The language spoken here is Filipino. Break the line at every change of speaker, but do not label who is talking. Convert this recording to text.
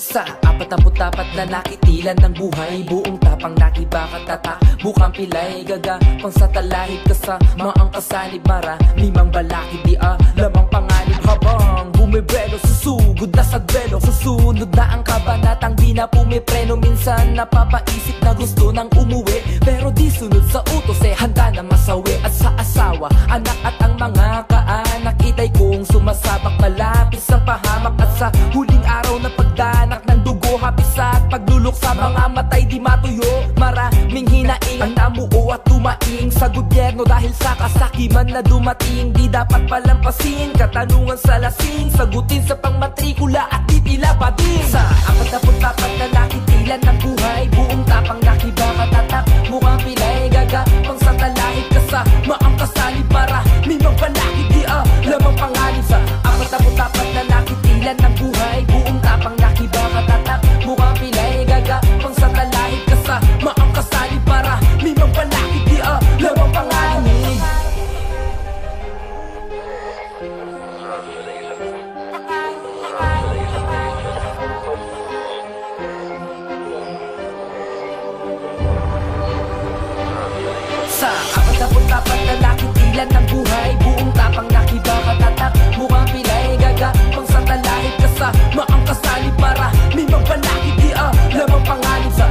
Sa 44 na nakitilan ng buhay, buong tapang nakibaka tatak, bukang pilay gaga, pang sa talahib ka sa maang kasanib, mara limang balakid di lamang panganib. Habang bumibelo, susugod na sa duelo, susunod na ang kabanatang di na pumipreno. Minsan napapaisip na gusto nang umuwi, pero di sunod sa utos, handa na masawi. At sa asawa, anak at ang mga kaanak, itay kong sumasabak, malapis ang pahamak. At sa huling araw na pagdanak ng dugo, hapis at pagluluksa, mga matay di matuyo. Maraming hinaing ang namuo at tumaing sa gobyerno dahil sa kasakiman na dumating. Di dapat palampasin, katanungan sa lasing, sagutin sa pangmatrikula at titila pa din. Sa 44 na nakitilan ng buhay, buong tapang nakibaka tatak, mukhang pilay gaga, pang sa talahib ka sa maang kasalib, para mimang balakid di lamang panganib. Sa 44 na nakitilan ng buhay, buong tapang nakibaka tatak, mukhang pilay gaga, pang sa talahib ka sa maang kasalib, para mimang balakid di lamang panganib. Sa 44 na nakitilan ng buhay, buong tapang nakibaka tatak, mukhang pilay gaga, pang sa talahib ka sa maang kasalib, para mimang balakid di lamang panganib. Sa